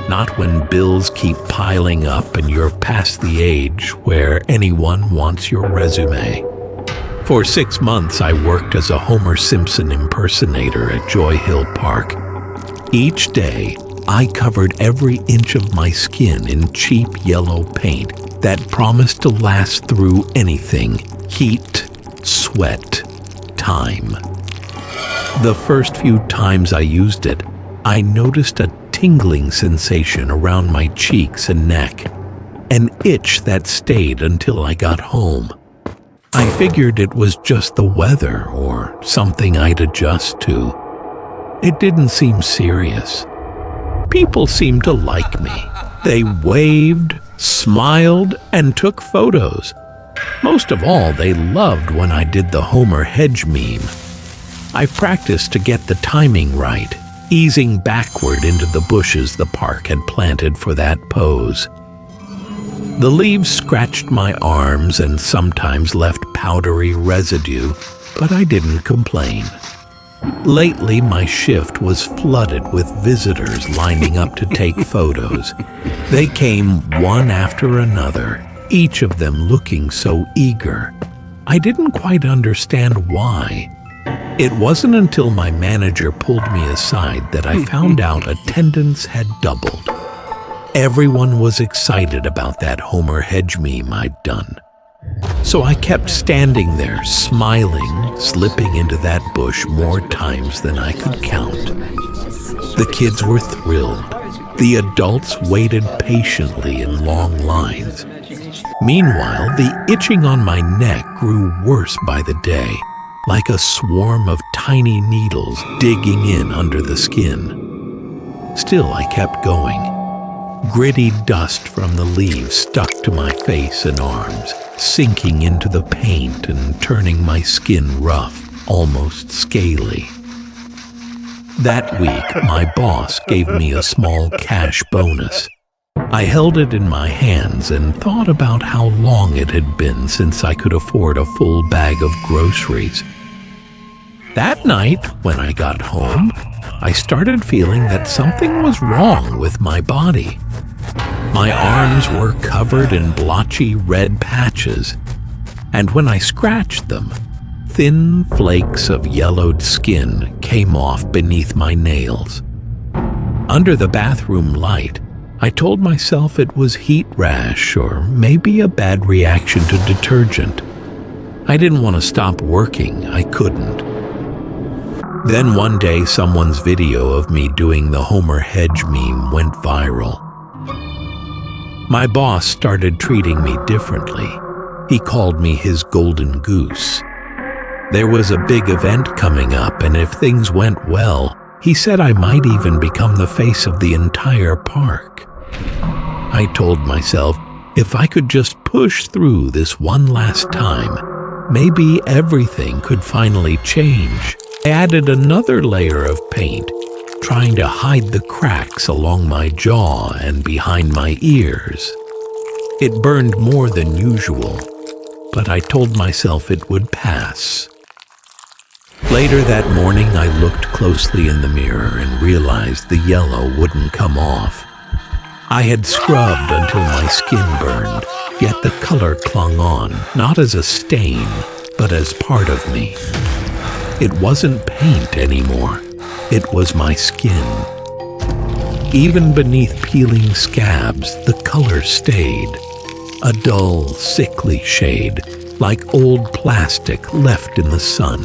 Not when bills keep piling up and you're past the age where anyone wants your resume. For 6 months, I worked as a Homer Simpson impersonator at Joy Hill Park. Each day, I covered every inch of my skin in cheap yellow paint that promised to last through anything: heat, sweat, time. The first few times I used it, I noticed a tingling sensation around my cheeks and neck, an itch that stayed until I got home. I figured it was just the weather or something I'd adjust to. It didn't seem serious. People seemed to like me. They waved, smiled, and took photos. Most of all, they loved when I did the Homer Hedge meme. I practiced to get the timing right, easing backward into the bushes the park had planted for that pose. The leaves scratched my arms and sometimes left powdery residue, but I didn't complain. Lately, my shift was flooded with visitors lining up to take photos. They came one after another, each of them looking so eager. I didn't quite understand why. It wasn't until my manager pulled me aside that I found out attendance had doubled. Everyone was excited about that Homer Hedge meme I'd done. So I kept standing there, smiling, slipping into that bush more times than I could count. The kids were thrilled. The adults waited patiently in long lines. Meanwhile, the itching on my neck grew worse by the day, like a swarm of tiny needles digging in under the skin. Still, I kept going. Gritty dust from the leaves stuck to my face and arms, sinking into the paint and turning my skin rough, almost scaly. That week, my boss gave me a small cash bonus. I held it in my hands and thought about how long it had been since I could afford a full bag of groceries. That night, when I got home, I started feeling that something was wrong with my body. My arms were covered in blotchy red patches, and when I scratched them, thin flakes of yellowed skin came off beneath my nails. Under the bathroom light, I told myself it was heat rash or maybe a bad reaction to detergent. I didn't want to stop working. I couldn't. Then one day, someone's video of me doing the Homer Hedge meme went viral. My boss started treating me differently. He called me his golden goose. There was a big event coming up, and if things went well, he said I might even become the face of the entire park. I told myself if I could just push through this one last time, maybe everything could finally change. I added another layer of paint, trying to hide the cracks along my jaw and behind my ears. It burned more than usual, but I told myself it would pass. Later that morning, I looked closely in the mirror and realized the yellow wouldn't come off. I had scrubbed until my skin burned, yet the color clung on, not as a stain, but as part of me. It wasn't paint anymore. It was my skin. Even beneath peeling scabs, the color stayed. A dull, sickly shade, like old plastic left in the sun.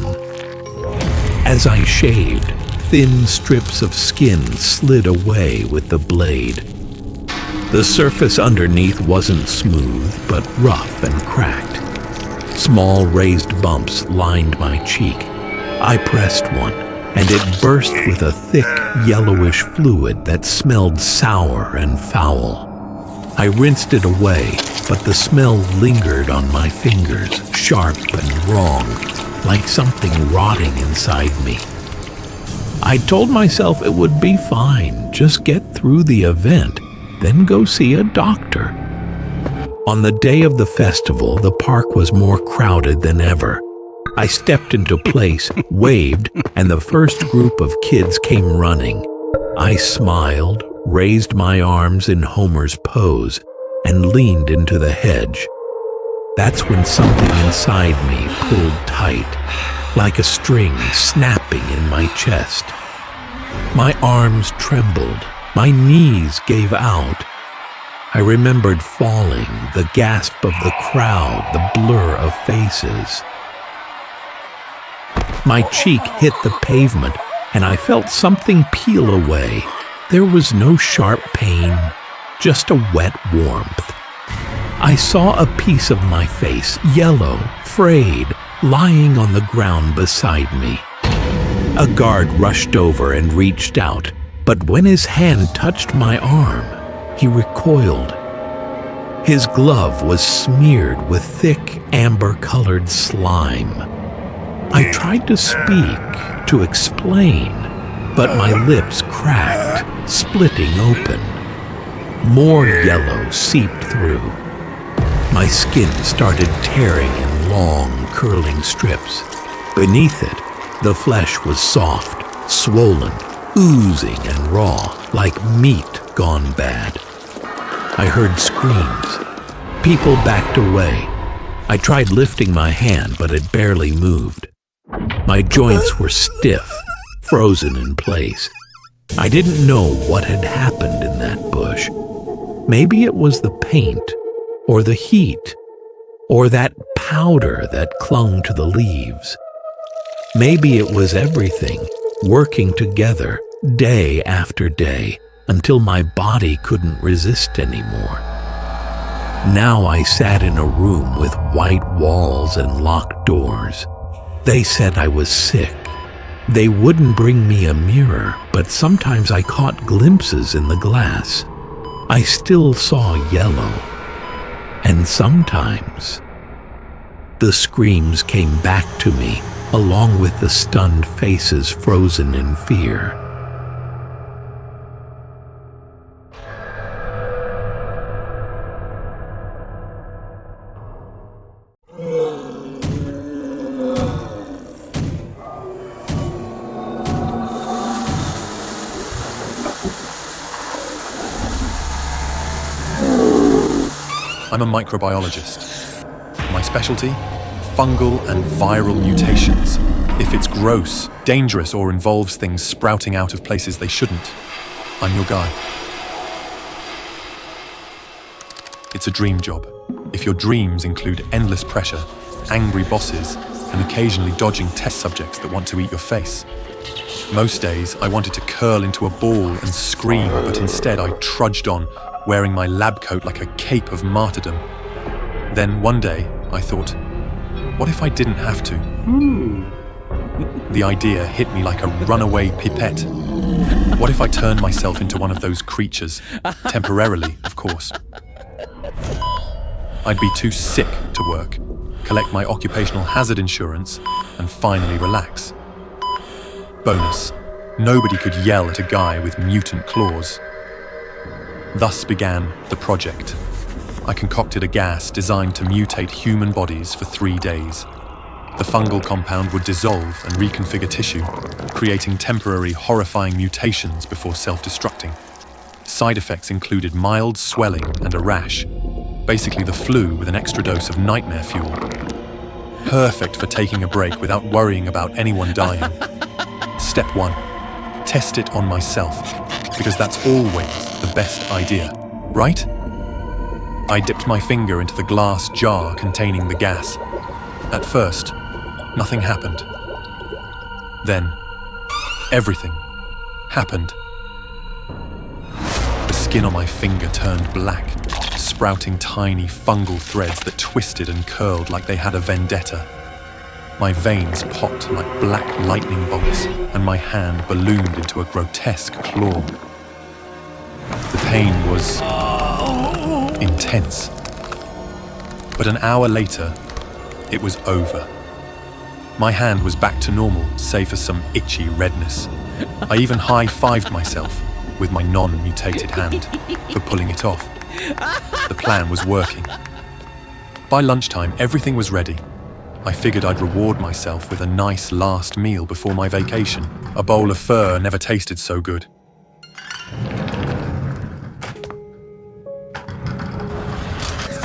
As I shaved, thin strips of skin slid away with the blade. The surface underneath wasn't smooth, but rough and cracked. Small raised bumps lined my cheek. I pressed one, and it burst with a thick, yellowish fluid that smelled sour and foul. I rinsed it away, but the smell lingered on my fingers, sharp and wrong, like something rotting inside me. I told myself it would be fine, just get through the event, then go see a doctor. On the day of the festival, the park was more crowded than ever. I stepped into place, waved, and the first group of kids came running. I smiled, raised my arms in Homer's pose, and leaned into the hedge. That's when something inside me pulled tight, like a string snapping in my chest. My arms trembled, my knees gave out. I remembered falling, the gasp of the crowd, the blur of faces. My cheek hit the pavement, and I felt something peel away. There was no sharp pain, just a wet warmth. I saw a piece of my face, yellow, frayed, lying on the ground beside me. A guard rushed over and reached out, but when his hand touched my arm, he recoiled. His glove was smeared with thick, amber-colored slime. I tried to speak, to explain, but my lips cracked, splitting open. More yellow seeped through. My skin started tearing in long, curling strips. Beneath it, the flesh was soft, swollen, oozing and raw, like meat gone bad. I heard screams. People backed away. I tried lifting my hand, but it barely moved. My joints were stiff, frozen in place. I didn't know what had happened in that bush. Maybe it was the paint, or the heat, or that powder that clung to the leaves. Maybe it was everything, working together day after day until my body couldn't resist anymore. Now I sat in a room with white walls and locked doors. They said I was sick. They wouldn't bring me a mirror, but sometimes I caught glimpses in the glass. I still saw yellow. And sometimes the screams came back to me, along with the stunned faces frozen in fear. I'm a microbiologist. My specialty? Fungal and viral mutations. If it's gross, dangerous, or involves things sprouting out of places they shouldn't, I'm your guy. It's a dream job. If your dreams include endless pressure, angry bosses, and occasionally dodging test subjects that want to eat your face. Most days, I wanted to curl into a ball and scream, but instead I trudged on, wearing my lab coat like a cape of martyrdom. Then one day, I thought, what if I didn't have to? The idea hit me like a runaway pipette. What if I turned myself into one of those creatures? Temporarily, of course. I'd be too sick to work, collect my occupational hazard insurance, and finally relax. Bonus, nobody could yell at a guy with mutant claws. Thus began the project. I concocted a gas designed to mutate human bodies for 3 days. The fungal compound would dissolve and reconfigure tissue, creating temporary, horrifying mutations before self-destructing. Side effects included mild swelling and a rash, basically the flu with an extra dose of nightmare fuel. Perfect for taking a break without worrying about anyone dying. Step 1. Test it on myself, because that's always the best idea, right? I dipped my finger into the glass jar containing the gas. At first, nothing happened. Then, everything happened. The skin on my finger turned black, sprouting tiny fungal threads that twisted and curled like they had a vendetta. My veins popped like black lightning bolts, and my hand ballooned into a grotesque claw. The pain was intense. But an hour later, it was over. My hand was back to normal, save for some itchy redness. I even high-fived myself with my non-mutated hand for pulling it off. The plan was working. By lunchtime, everything was ready. I figured I'd reward myself with a nice last meal before my vacation. A bowl of pho never tasted so good.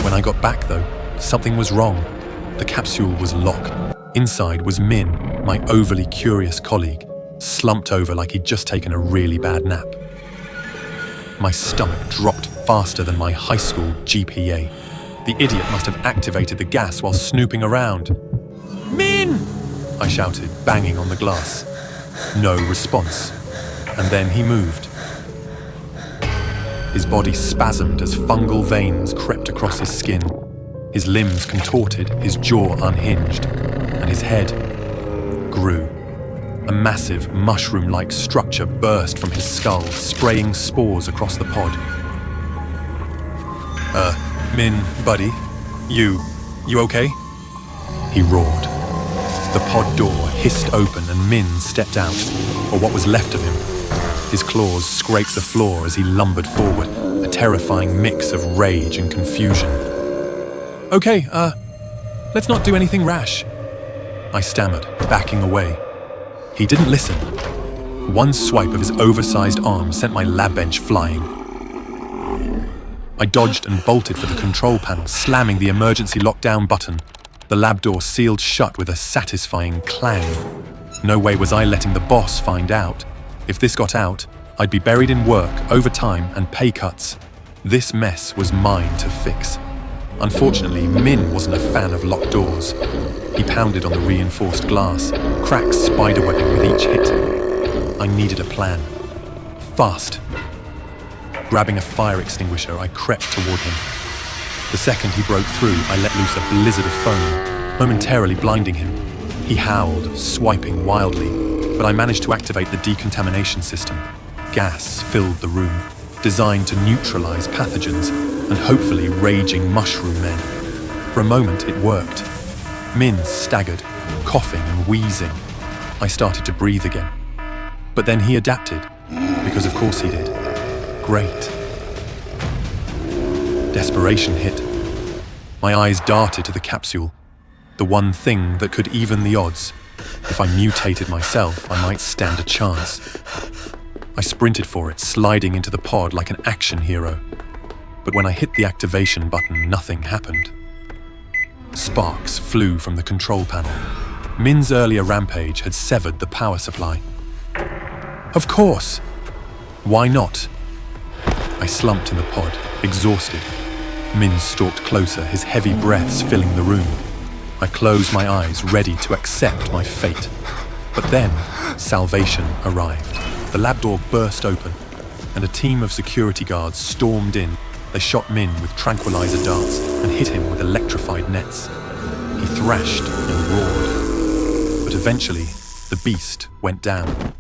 When I got back, though, something was wrong. The capsule was locked. Inside was Min, my overly curious colleague, slumped over like he'd just taken a really bad nap. My stomach dropped faster than my high school GPA. The idiot must have activated the gas while snooping around. "Min!" I shouted, banging on the glass. No response. And then he moved. His body spasmed as fungal veins crept across his skin. His limbs contorted, his jaw unhinged, and his head grew. A massive, mushroom-like structure burst from his skull, spraying spores across the pod. Min, buddy, you okay?" He roared. The pod door hissed open and Min stepped out, or what was left of him. His claws scraped the floor as he lumbered forward, a terrifying mix of rage and confusion. "Okay, let's not do anything rash," I stammered, backing away. He didn't listen. One swipe of his oversized arm sent my lab bench flying. I dodged and bolted for the control panel, slamming the emergency lockdown button. The lab door sealed shut with a satisfying clang. No way was I letting the boss find out. If this got out, I'd be buried in work, overtime, and pay cuts. This mess was mine to fix. Unfortunately, Min wasn't a fan of locked doors. He pounded on the reinforced glass, cracks spiderwebbing with each hit. I needed a plan. Fast. Grabbing a fire extinguisher, I crept toward him. The second he broke through, I let loose a blizzard of foam, momentarily blinding him. He howled, swiping wildly, but I managed to activate the decontamination system. Gas filled the room, designed to neutralize pathogens and hopefully raging mushroom men. For a moment, it worked. Min staggered, coughing and wheezing. I started to breathe again. But then he adapted, because of course he did. Great. Desperation hit. My eyes darted to the capsule, the one thing that could even the odds. If I mutated myself, I might stand a chance. I sprinted for it, sliding into the pod like an action hero. But when I hit the activation button, nothing happened. Sparks flew from the control panel. Min's earlier rampage had severed the power supply. Of course! Why not? I slumped in the pod, exhausted. Min stalked closer, his heavy breaths filling the room. I closed my eyes, ready to accept my fate. But then, salvation arrived. The lab door burst open, and a team of security guards stormed in. They shot Min with tranquilizer darts and hit him with electrified nets. He thrashed and roared. But eventually, the beast went down.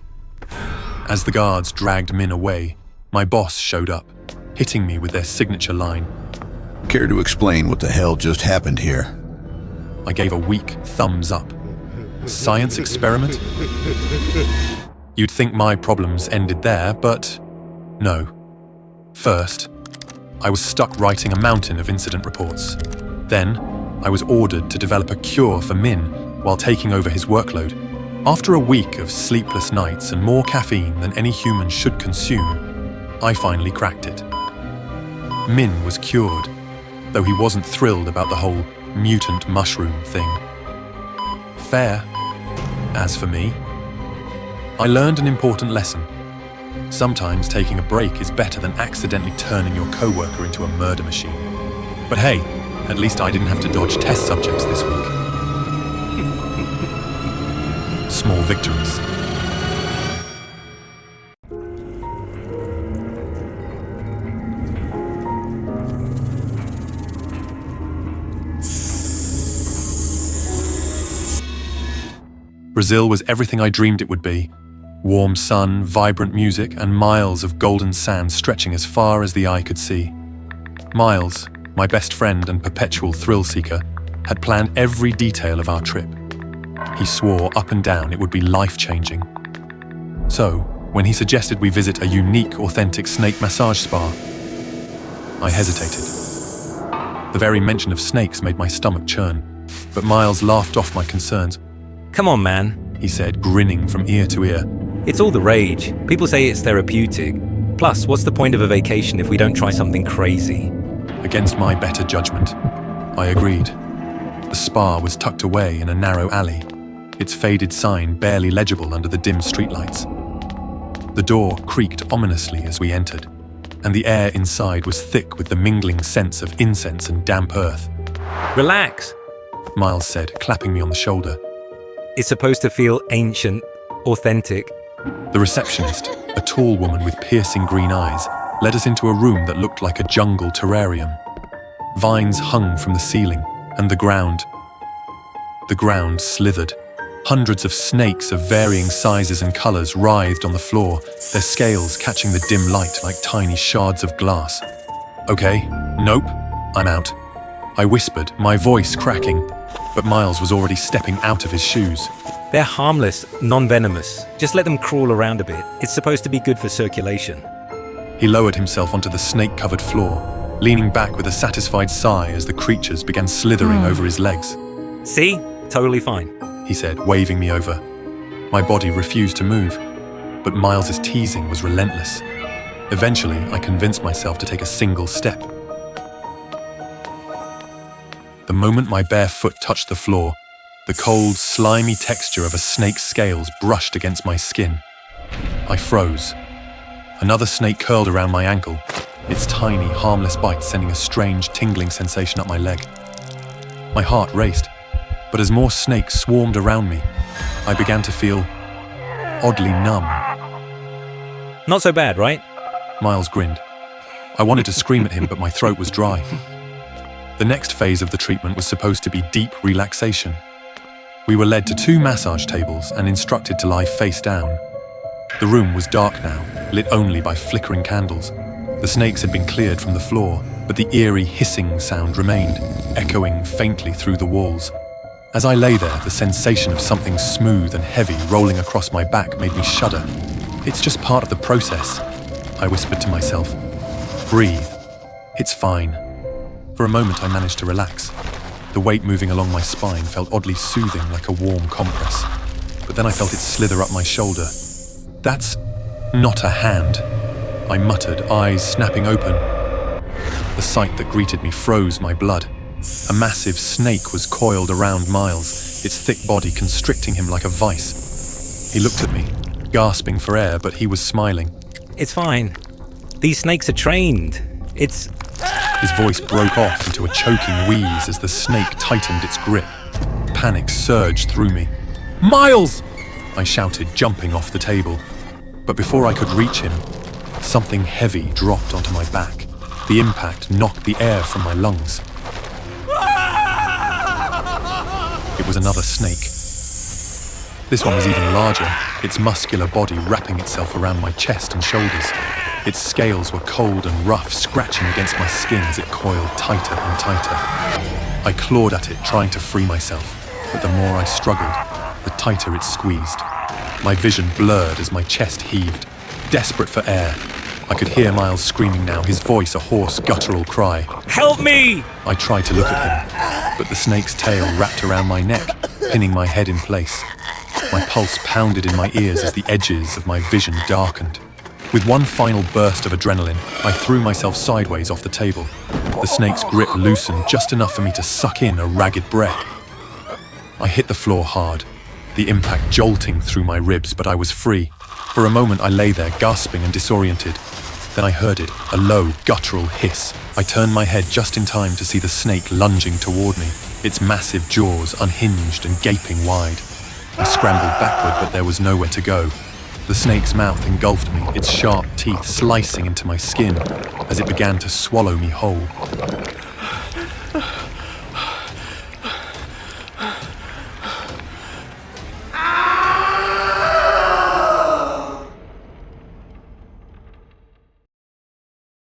As the guards dragged Min away, my boss showed up, hitting me with their signature line. Care to explain what the hell just happened here? I gave a weak thumbs up. Science experiment? You'd think my problems ended there, but no. First, I was stuck writing a mountain of incident reports. Then, I was ordered to develop a cure for Min while taking over his workload. After a week of sleepless nights and more caffeine than any human should consume, I finally cracked it. Min was cured, though he wasn't thrilled about the whole mutant mushroom thing. Fair. As for me, I learned an important lesson. Sometimes taking a break is better than accidentally turning your coworker into a murder machine. But hey, at least I didn't have to dodge test subjects this week. Small victories. Brazil was everything I dreamed it would be. Warm sun, vibrant music, and miles of golden sand stretching as far as the eye could see. Miles, my best friend and perpetual thrill-seeker, had planned every detail of our trip. He swore up and down it would be life-changing. So, when he suggested we visit a unique, authentic snake massage spa, I hesitated. The very mention of snakes made my stomach churn, but Miles laughed off my concerns. Come on, man, he said, grinning from ear to ear. It's all the rage. People say it's therapeutic. Plus, what's the point of a vacation if we don't try something crazy? Against my better judgment, I agreed. The spa was tucked away in a narrow alley, its faded sign barely legible under the dim streetlights. The door creaked ominously as we entered, and the air inside was thick with the mingling scents of incense and damp earth. Relax, Miles said, clapping me on the shoulder. It's supposed to feel ancient, authentic. The receptionist, a tall woman with piercing green eyes, led us into a room that looked like a jungle terrarium. Vines hung from the ceiling, and the ground slithered. Hundreds of snakes of varying sizes and colors writhed on the floor, their scales catching the dim light like tiny shards of glass. Okay, nope, I'm out. I whispered, my voice cracking, but Miles was already stepping out of his shoes. They're harmless, non-venomous. Just let them crawl around a bit. It's supposed to be good for circulation. He lowered himself onto the snake-covered floor, leaning back with a satisfied sigh as the creatures began slithering over his legs. See? Totally fine, he said, waving me over. My body refused to move, but Miles's teasing was relentless. Eventually, I convinced myself to take a single step. The moment my bare foot touched the floor, the The cold, slimy texture of a snake's scales brushed against my skin. I froze. Another snake curled around my ankle, its tiny, harmless bite sending a strange, tingling sensation up my leg. My heart raced, but as more snakes swarmed around me, I began to feel oddly numb. Not so bad, right? Miles grinned. I wanted to scream at him, but my throat was dry. The next phase of the treatment was supposed to be deep relaxation. We were led to 2 massage tables and instructed to lie face down. The room was dark now, lit only by flickering candles. The snakes had been cleared from the floor, but the eerie hissing sound remained, echoing faintly through the walls. As I lay there, the sensation of something smooth and heavy rolling across my back made me shudder. "It's just part of the process," I whispered to myself. "Breathe. It's fine." For a moment I managed to relax. The weight moving along my spine felt oddly soothing, like a warm compress. But then I felt it slither up my shoulder. "That's not a hand," I muttered, eyes snapping open. The sight that greeted me froze my blood. A massive snake was coiled around Miles, its thick body constricting him like a vice. He looked at me, gasping for air, but he was smiling. It's fine. These snakes are trained. His voice broke off into a choking wheeze as the snake tightened its grip. Panic surged through me. "Miles!" I shouted, jumping off the table. But before I could reach him, something heavy dropped onto my back. The impact knocked the air from my lungs. It was another snake. This one was even larger, its muscular body wrapping itself around my chest and shoulders. Its scales were cold and rough, scratching against my skin as it coiled tighter and tighter. I clawed at it, trying to free myself, but the more I struggled, the tighter it squeezed. My vision blurred as my chest heaved. Desperate for air, I could hear Miles screaming now, his voice a hoarse, guttural cry. "Help me!" I tried to look at him, but the snake's tail wrapped around my neck, pinning my head in place. My pulse pounded in my ears as the edges of my vision darkened. With one final burst of adrenaline, I threw myself sideways off the table. The snake's grip loosened just enough for me to suck in a ragged breath. I hit the floor hard, the impact jolting through my ribs, but I was free. For a moment I lay there, gasping and disoriented. Then I heard it, a low, guttural hiss. I turned my head just in time to see the snake lunging toward me, its massive jaws unhinged and gaping wide. I scrambled backward, but there was nowhere to go. The snake's mouth engulfed me, its sharp teeth slicing into my skin as it began to swallow me whole.